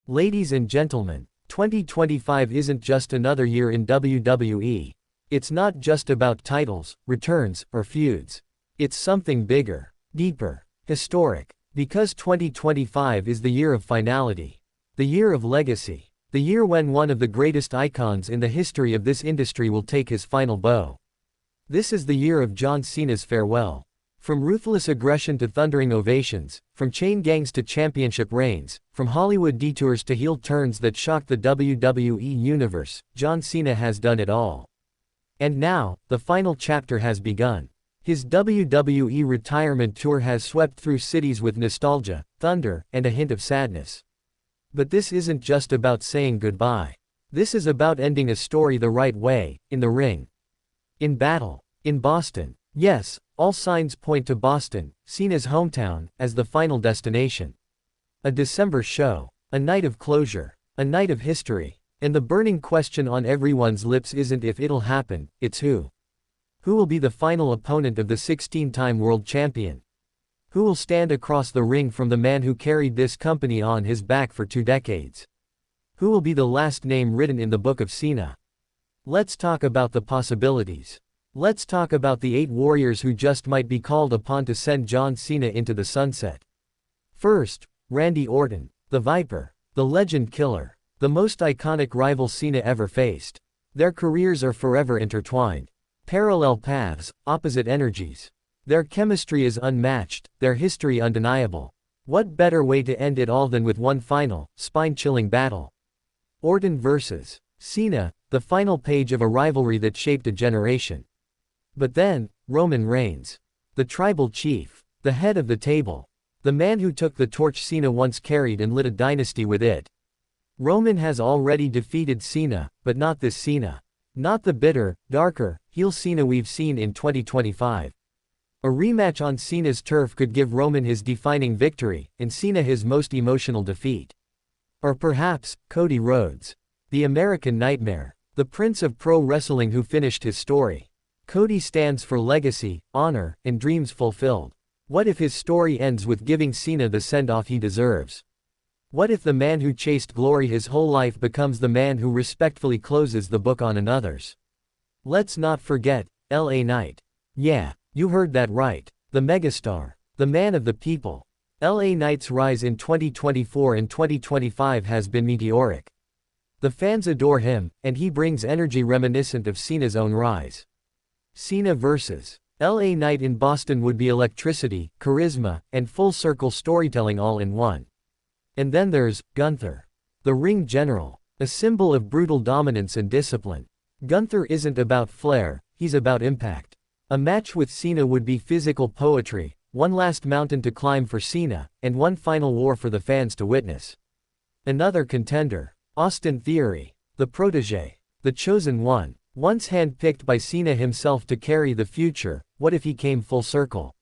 Ladies and gentlemen, 2025 isn't just another year in WWE. It's not just about titles, returns, or feuds. It's something bigger, deeper, historic. Because 2025 is the year of finality. The year of legacy. The year when one of the greatest icons in the history of this industry will take his final bow. This is the year of John Cena's farewell. From ruthless aggression to thundering ovations, from chain gangs to championship reigns, from Hollywood detours to heel turns that shocked the WWE universe, John Cena has done it all. And now, the final chapter has begun. His WWE retirement tour has swept through cities with nostalgia, thunder, and a hint of sadness. But this isn't just about saying goodbye. This is about ending a story the right way, in the ring. In battle. In Boston. Yes, all signs point to Boston, Cena's hometown, as the final destination. A December show. A night of closure. A night of history. And the burning question on everyone's lips isn't if it'll happen, it's who. Who will be the final opponent of the 16-time world champion? Who will stand across the ring from the man who carried this company on his back for 2 decades? Who will be the last name written in the book of Cena? Let's talk about the possibilities. Let's talk about the 8 warriors who just might be called upon to send John Cena into the sunset. First, Randy Orton, the Viper, the legend killer, the most iconic rival Cena ever faced. Their careers are forever intertwined. Parallel paths, opposite energies. Their chemistry is unmatched, their history undeniable. What better way to end it all than with one final, spine-chilling battle? Orton vs. Cena, the final page of a rivalry that shaped a generation. But then, Roman Reigns. The tribal chief. The head of the table. The man who took the torch Cena once carried and lit a dynasty with it. Roman has already defeated Cena, but not this Cena. Not the bitter, darker, heel Cena we've seen in 2025. A rematch on Cena's turf could give Roman his defining victory, and Cena his most emotional defeat. Or perhaps, Cody Rhodes. The American Nightmare. The prince of pro wrestling who finished his story. Cody stands for legacy, honor, and dreams fulfilled. What if his story ends with giving Cena the send-off he deserves? What if the man who chased glory his whole life becomes the man who respectfully closes the book on another's? Let's not forget, LA Knight. Yeah, you heard that right. The megastar. The man of the people. LA Knight's rise in 2024 and 2025 has been meteoric. The fans adore him, and he brings energy reminiscent of Cena's own rise. Cena vs. LA Knight in Boston would be electricity, charisma, and full-circle storytelling all in one. And then there's Gunther. The ring general. A symbol of brutal dominance and discipline. Gunther isn't about flair, he's about impact. A match with Cena would be physical poetry, one last mountain to climb for Cena, and one final war for the fans to witness. Another contender. Austin Theory. The protege. The chosen one. Once handpicked by Cena himself to carry the future, what if he came full circle?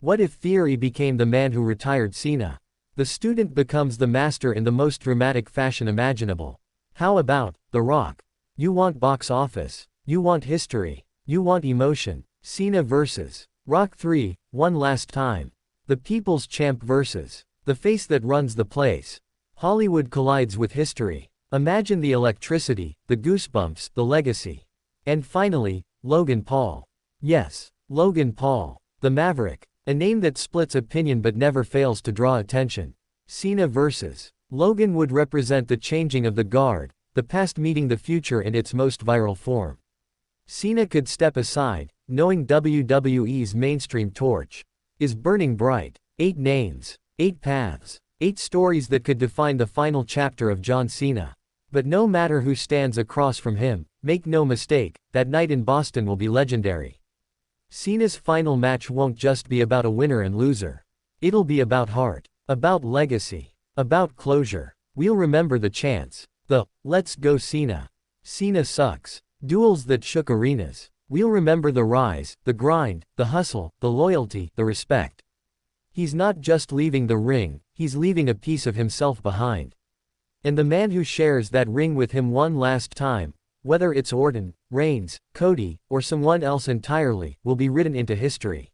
What if Theory became the man who retired Cena? The student becomes the master in the most dramatic fashion imaginable. How about The Rock? You want box office. You want history. You want emotion. Cena vs. Rock 3, one last time. The people's champ vs. the face that runs the place. Hollywood collides with history. Imagine the electricity, the goosebumps, the legacy. And finally, Logan Paul. Yes, Logan Paul. The Maverick. A name that splits opinion but never fails to draw attention. Cena vs. Logan would represent the changing of the guard, the past meeting the future in its most viral form. Cena could step aside, knowing WWE's mainstream torch is burning bright. 8 names, 8 paths, 8 stories that could define the final chapter of John Cena. But no matter who stands across from him, make no mistake, that night in Boston will be legendary. Cena's final match won't just be about a winner and loser. It'll be about heart, about legacy, about closure. We'll remember the chants, the "Let's go Cena. Cena sucks" duels that shook arenas. We'll remember the rise, the grind, the hustle, the loyalty, the respect. He's not just leaving the ring, he's leaving a piece of himself behind. And the man who shares that ring with him one last time, whether it's Orton, Reigns, Cody, or someone else entirely, will be written into history.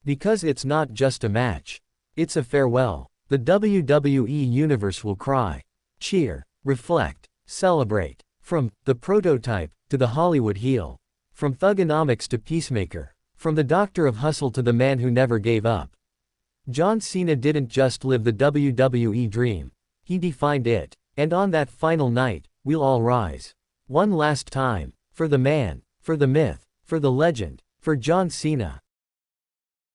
Because it's not just a match. It's a farewell. The WWE Universe will cry. Cheer, reflect, celebrate. From the prototype to the Hollywood heel. From thugonomics to peacemaker. From the doctor of hustle to the man who never gave up. John Cena didn't just live the WWE dream. He defined it. And on that final night, we'll all rise. One last time. For the man. For the myth. For the legend. For John Cena.